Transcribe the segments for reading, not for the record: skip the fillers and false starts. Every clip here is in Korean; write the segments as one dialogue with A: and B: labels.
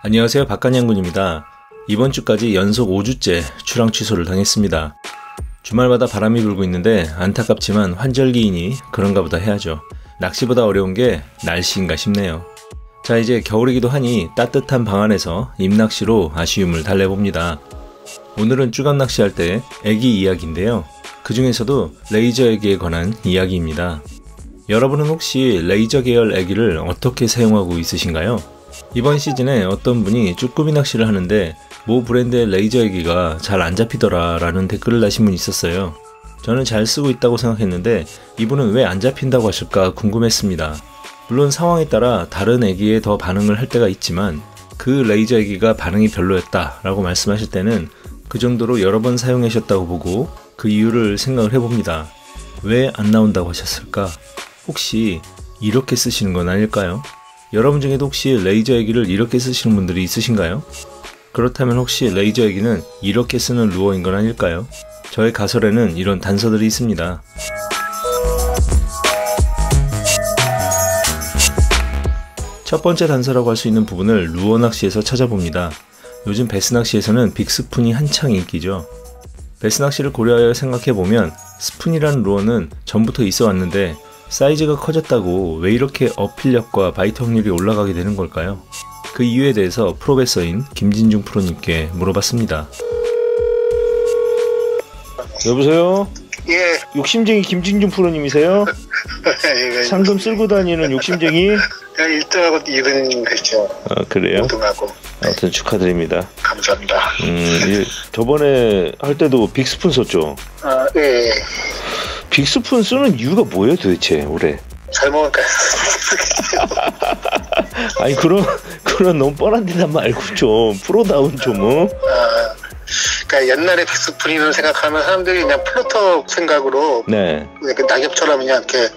A: 안녕하세요, 박간양군입니다. 이번 주까지 연속 5주째 출항 취소를 당했습니다. 주말마다 바람이 불고 있는데 안타깝지만 환절기이니 그런가 보다 해야죠. 낚시보다 어려운 게 날씨인가 싶네요. 자, 이제 겨울이기도 하니 따뜻한 방 안에서 입낚시로 아쉬움을 달래봅니다. 오늘은 쭈갑 낚시할 때 애기 이야기인데요. 그 중에서도 레이저 애기에 관한 이야기입니다. 여러분은 혹시 레이저 계열 애기를 어떻게 사용하고 있으신가요? 이번 시즌에 어떤 분이 쭈꾸미 낚시를 하는데 모 브랜드의 레이저 애기가 잘 안 잡히더라 라는 댓글을 다신 분이 있었어요. 저는 잘 쓰고 있다고 생각했는데 이분은 왜 안 잡힌다고 하실까 궁금했습니다. 물론 상황에 따라 다른 애기에 더 반응을 할 때가 있지만 그 레이저 애기가 반응이 별로였다 라고 말씀하실 때는 그 정도로 여러 번 사용하셨다고 보고 그 이유를 생각을 해봅니다. 왜 안 나온다고 하셨을까? 혹시 이렇게 쓰시는 건 아닐까요? 여러분 중에도 혹시 레이저 애기를 이렇게 쓰시는 분들이 있으신가요? 그렇다면 혹시 레이저 애기는 이렇게 쓰는 루어인 건 아닐까요? 저의 가설에는 이런 단서들이 있습니다. 첫 번째 단서라고 할 수 있는 부분을 루어 낚시에서 찾아봅니다. 요즘 베스 낚시에서는 빅스푼이 한창 인기죠. 베스 낚시를 고려하여 생각해보면 스푼이라는 루어는 전부터 있어 왔는데 사이즈가 커졌다고 왜 이렇게 어필력과 바이트 확률이 올라가게 되는 걸까요? 그 이유에 대해서 프로페서인 김진중 프로님께 물어봤습니다. 여보세요?
B: 예.
A: 욕심쟁이 김진중 프로님이세요?
B: 예.
A: 상금 쓸고 다니는 욕심쟁이?
B: 1등하고 2등 했죠.
A: 아, 그래요?
B: 5등하고.
A: 아무튼 축하드립니다.
B: 감사합니다.
A: 저번에 할 때도 빅스푼 썼죠?
B: 아, 예.
A: 빅스푼 쓰는 이유가 뭐예요 도대체 올해?
B: 잘 먹을까요?
A: 아니 그런 너무 뻔한 대답 말고 좀 프로다운 좀
B: 그러니까 옛날에 빅스푼이를 생각하면 사람들이 그냥 플로터 생각으로
A: 네.
B: 그 낙엽처럼 그냥 이렇게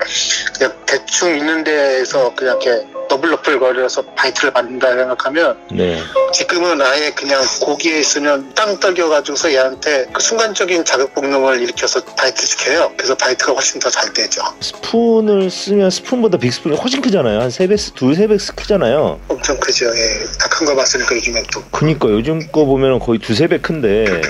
B: 그냥 대충 있는 데에서 그냥 이렇게 너블너블 거려서 바이트를 만든다 생각하면
A: 네.
B: 지금은 아예 그냥 고기에 있으면 땅 떨겨가지고서 얘한테 그 순간적인 자극 본능을 일으켜서 바이트 시켜요. 그래서 바이트가 훨씬 더 잘 되죠.
A: 스푼을 쓰면 스푼보다 빅스푼이 훨씬 크잖아요. 한 3배, 2~3배 크잖아요.
B: 엄청 크죠. 예. 다 큰 거 봤으니까 요즘엔 또.
A: 그니까 요즘 거 보면 거의 2~3배 큰데
B: 네.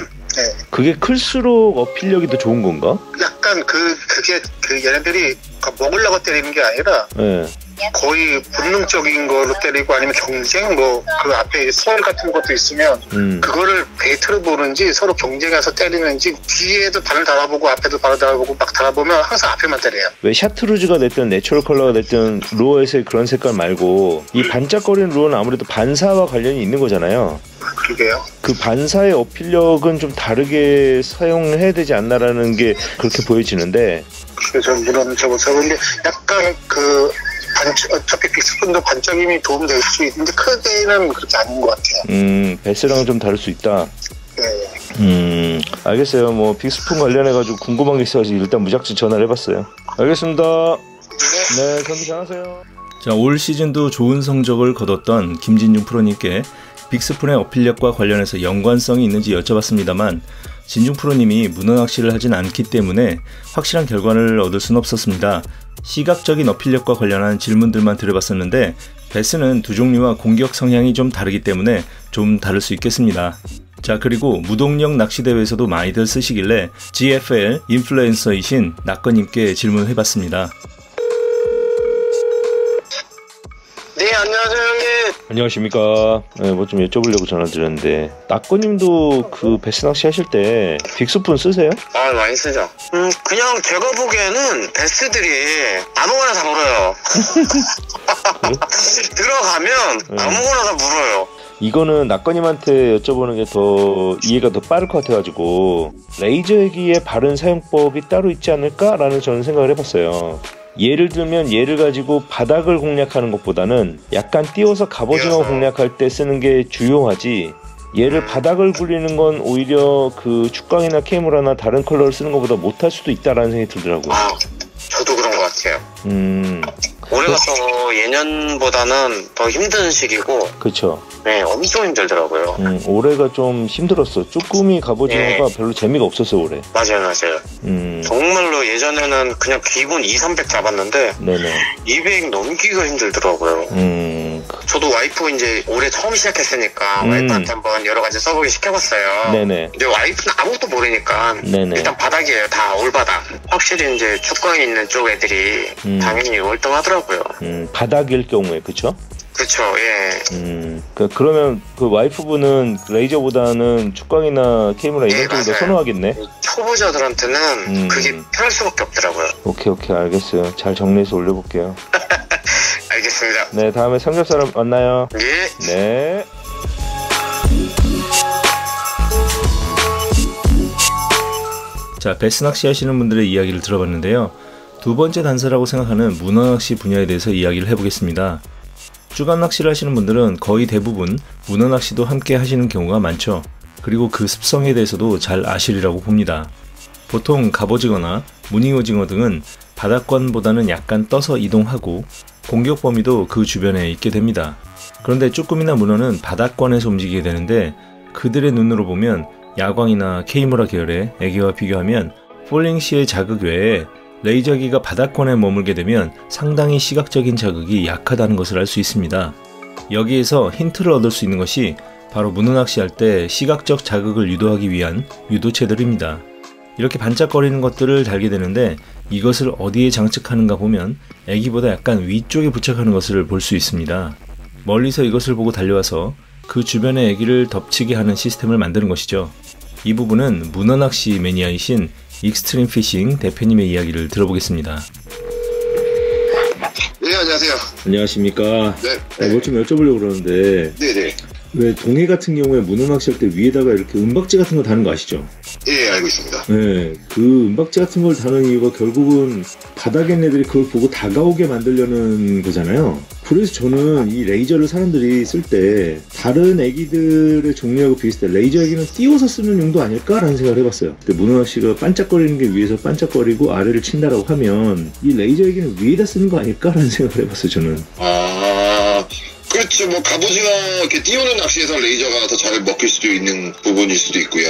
A: 그게 클수록 어필력이 더 좋은 건가?
B: 약간 그게 얘네들이 먹으려고 때리는 게 아니라
A: 네.
B: 거의 본능적인 거로 때리고 아니면 경쟁 뭐 그 앞에 설 같은 것도 있으면 그거를 베이트로 보는지 서로 경쟁해서 때리는지 뒤에도 발을 달아보고 앞에도 발을 달아보고 막 달아보면 항상 앞에만 때려요.
A: 왜 샤트루즈가 됐든 내추럴 컬러가 됐든 루어에서의 그런 색깔 말고 이 반짝거리는 루어는 아무래도 반사와 관련이 있는 거잖아요.
B: 그러게요.
A: 그 반사의 어필력은 좀 다르게 사용해야 되지 않나라는 게 그렇게 보여지는데.
B: 그래서 물론 근데 약간 어차피 빅스푼도 반짝임이 도움될 수 있는데 크게는 그렇게 아닌 것 같아요.
A: 베스랑은 좀 다를 수 있다.
B: 네.
A: 알겠어요. 뭐 빅스푼 관련해가지고 궁금한 게 있어서 일단 무작정 전화를 해봤어요. 알겠습니다. 네, 경기 잘하세요. 자, 올 시즌도 좋은 성적을 거뒀던 김진중 프로님께 빅스푼의 어필력과 관련해서 연관성이 있는지 여쭤봤습니다만 진중 프로님이 문어 낚시를 하진 않기 때문에 확실한 결과를 얻을 순 없었습니다. 시각적인 어필력과 관련한 질문들만 드려봤었는데 베스는 두 종류와 공격 성향이 좀 다르기 때문에 좀 다를 수 있겠습니다. 자, 그리고 무동력 낚시대회에서도 많이들 쓰시길래 GFL 인플루엔서이신 낙건님께 질문을 해봤습니다.
B: 네, 안녕하세요 형님.
A: 안녕하십니까. 네, 뭐 좀 여쭤보려고 전화드렸는데 낙건님도 그 베스 낚시 하실 때 빅스푼 쓰세요?
B: 아, 많이 쓰죠. 그냥 제가 보기에는 베스들이 아무거나 다 물어요. 들어가면 아무거나 다 물어요.
A: 이거는 낙건님한테 여쭤보는 게 더 이해가 더 빠를 것 같아가지고 레이저 애기의 바른 사용법이 따로 있지 않을까라는 저는 생각을 해봤어요. 예를 들면 얘를 가지고 바닥을 공략하는 것보다는 약간 띄워서 갑오징어 공략할 때 쓰는 게 주요하지 얘를 바닥을 굴리는 건 오히려 그 축강이나 케이무라나 다른 컬러를 쓰는 것보다 못할 수도 있다라는 생각이 들더라고요.
B: 저도 그런 것 같아요. 올해가 더 예년보다는 더 힘든 시기고.
A: 그쵸.
B: 네, 엄청 힘들더라고요.
A: 올해가 좀 힘들었어. 쭈꾸미 갑오징어가 별로 재미가 없었어 올해.
B: 맞아요. 정말로 예전에는 그냥 기본 200~300 잡았는데
A: 네네.
B: 200 넘기가 힘들더라고요. 저도 와이프 이제 올해 처음 시작했으니까 와이프한테 한번 여러 가지 써보기 시켜봤어요.
A: 네네.
B: 근데 와이프는 아무것도 모르니까
A: 네네.
B: 일단 바닥이에요. 다 올바닥. 확실히 이제 축구에 있는 쪽 애들이 당연히 월등하더라고요.
A: 바닥일 경우에 그쵸?
B: 그렇죠. 예.
A: 그러면 그 와이프분은 레이저보다는 축광이나 케이무라 이런 쪽을 더 선호하겠네?
B: 초보자들한테는 그게 편할 수밖에 없더라고요.
A: 오케이 알겠어요. 잘 정리해서 올려볼게요.
B: 알겠습니다.
A: 네, 다음에 삼겹살 만나요.
B: 예.
A: 네. 자, 베스 낚시 하시는 분들의 이야기를 들어봤는데요. 두 번째 단서라고 생각하는 문어낚시 분야에 대해서 이야기를 해보겠습니다. 주간 낚시를 하시는 분들은 거의 대부분 문어낚시도 함께 하시는 경우가 많죠. 그리고 그 습성에 대해서도 잘 아시리라고 봅니다. 보통 갑오징어나 무늬오징어 등은 바닥권보다는 약간 떠서 이동하고 공격 범위도 그 주변에 있게 됩니다. 그런데 쭈꾸미나 문어는 바닥권에서 움직이게 되는데 그들의 눈으로 보면 야광이나 케이무라 계열의 애기와 비교하면 폴링 시의 자극 외에 레이저기가 바닥권에 머물게 되면 상당히 시각적인 자극이 약하다는 것을 알 수 있습니다. 여기에서 힌트를 얻을 수 있는 것이 바로 문어낚시할 때 시각적 자극을 유도하기 위한 유도체들입니다. 이렇게 반짝거리는 것들을 달게 되는데 이것을 어디에 장착하는가 보면 애기보다 약간 위쪽에 부착하는 것을 볼 수 있습니다. 멀리서 이것을 보고 달려와서 그 주변의 애기를 덮치게 하는 시스템을 만드는 것이죠. 이 부분은 문어낚시 매니아이신 익스트림 피싱 대표님의 이야기를 들어보겠습니다.
B: 네, 안녕하세요.
A: 안녕하십니까.
B: 네.
A: 뭐 좀 여쭤보려고 그러는데
B: 네네.
A: 왜 동해 같은 경우에 문어낚시할 때 위에다가 이렇게 은박지 같은 거 다는 거 아시죠?
B: 예, 알고 있습니다.
A: 네, 그 은박지 같은 걸 다는 이유가 결국은 바닥에 있는 애들이 그걸 보고 다가오게 만들려는 거잖아요. 그래서 저는 이 레이저를 사람들이 쓸 때 다른 애기들의 종류하고 비슷해 레이저 애기는 띄워서 쓰는 용도 아닐까라는 생각을 해봤어요. 근데 문어낚시가 반짝거리는 게 위에서 반짝거리고 아래를 친다라고 하면 이 레이저 애기는 위에다 쓰는 거 아닐까라는 생각을 해봤어요, 저는.
B: 그렇죠. 뭐 갑오징어 이렇게 띄우는 낚시에서 레이저가 더 잘 먹힐 수도 있는 부분일 수도 있고요.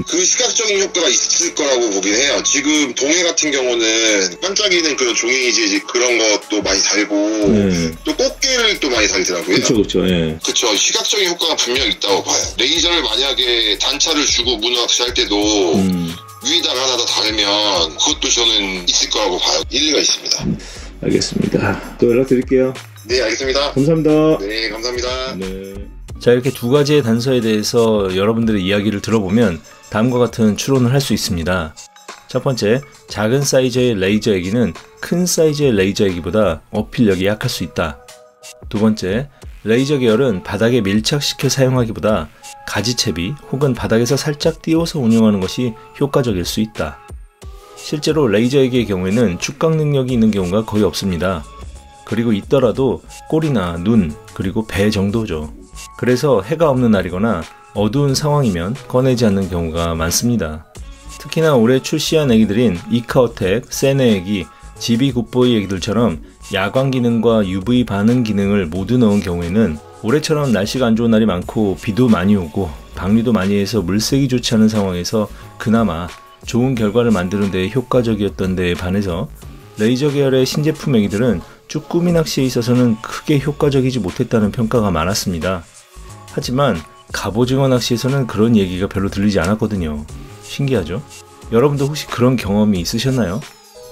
B: 그 시각적인 효과가 있을 거라고 보긴 해요. 지금 동해 같은 경우는 반짝이는 그런 종이지 그런 것도 많이 달고 또 꽃게를 또 많이 달더라고요.
A: 그렇죠. 예.
B: 그렇죠. 시각적인 효과가 분명 있다고 봐요. 레이저를 만약에 단차를 주고 문어낚시 할 때도 위에다가 하나 더 달면 그것도 저는 있을 거라고 봐요. 일리가 있습니다.
A: 알겠습니다. 또 연락드릴게요.
B: 네, 알겠습니다.
A: 감사합니다.
B: 네, 감사합니다.
A: 네. 자, 이렇게 두 가지의 단서에 대해서 여러분들의 이야기를 들어보면 다음과 같은 추론을 할 수 있습니다. 첫 번째, 작은 사이즈의 레이저 애기는 큰 사이즈의 레이저 애기보다 어필력이 약할 수 있다. 두 번째, 레이저 계열은 바닥에 밀착시켜 사용하기보다 가지채비 혹은 바닥에서 살짝 띄워서 운용하는 것이 효과적일 수 있다. 실제로 레이저 애기의 경우에는 축각 능력이 있는 경우가 거의 없습니다. 그리고 있더라도 꼬리나 눈, 그리고 배 정도죠. 그래서 해가 없는 날이거나 어두운 상황이면 꺼내지 않는 경우가 많습니다. 특히나 올해 출시한 애기들인 이카어텍, 세네 애기, GB 굿보이 애기들처럼 야광 기능과 UV 반응 기능을 모두 넣은 경우에는 올해처럼 날씨가 안 좋은 날이 많고 비도 많이 오고 방류도 많이 해서 물색이 좋지 않은 상황에서 그나마 좋은 결과를 만드는 데 효과적이었던 데에 반해서 레이저 계열의 신제품 애기들은 쭈꾸미 낚시에 있어서는 크게 효과적이지 못했다는 평가가 많았습니다. 하지만 갑오징어 낚시에서는 그런 얘기가 별로 들리지 않았거든요. 신기하죠? 여러분도 혹시 그런 경험이 있으셨나요?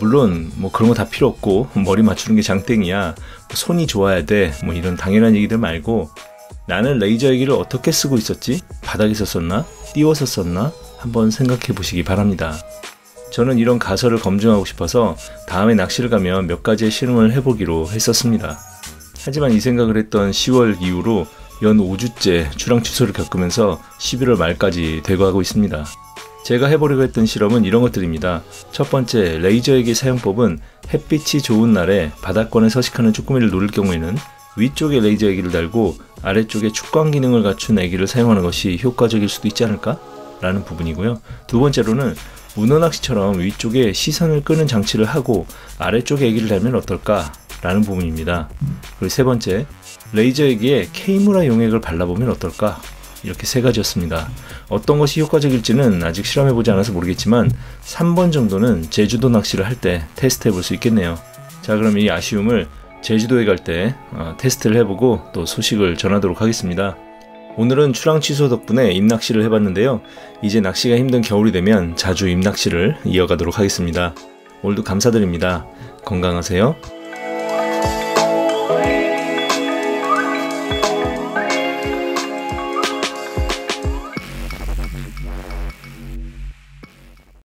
A: 물론 뭐 그런 거 다 필요 없고 머리 맞추는 게 장땡이야, 손이 좋아야 돼, 뭐 이런 당연한 얘기들 말고 나는 레이저 애기를 어떻게 쓰고 있었지? 바닥에서 썼나? 띄워서 썼나? 한번 생각해 보시기 바랍니다. 저는 이런 가설을 검증하고 싶어서 다음에 낚시를 가면 몇 가지의 실험을 해보기로 했었습니다. 하지만 이 생각을 했던 10월 이후로 연 5주째 출항 취소를 겪으면서 11월 말까지 대거하고 있습니다. 제가 해보려고 했던 실험은 이런 것들입니다. 첫 번째, 레이저 애기 사용법은 햇빛이 좋은 날에 바닥권에 서식하는 쭈꾸미를 노릴 경우에는 위쪽에 레이저 애기를 달고 아래쪽에 축광 기능을 갖춘 애기를 사용하는 것이 효과적일 수도 있지 않을까? 라는 부분이고요. 두 번째로는 문어낚시처럼 위쪽에 시선을 끄는 장치를 하고 아래쪽에 애기를 달면 어떨까? 라는 부분입니다. 그리고 세 번째, 레이저 애기에 케이무라 용액을 발라보면 어떨까? 이렇게 세 가지였습니다. 어떤 것이 효과적일지는 아직 실험해보지 않아서 모르겠지만 3번 정도는 제주도 낚시를 할 때 테스트 해볼 수 있겠네요. 자, 그럼 이 아쉬움을 제주도에 갈 때 테스트를 해보고 또 소식을 전하도록 하겠습니다. 오늘은 출항 취소 덕분에 입낚시를 해봤는데요. 이제 낚시가 힘든 겨울이 되면 자주 입낚시를 이어가도록 하겠습니다. 오늘도 감사드립니다. 건강하세요.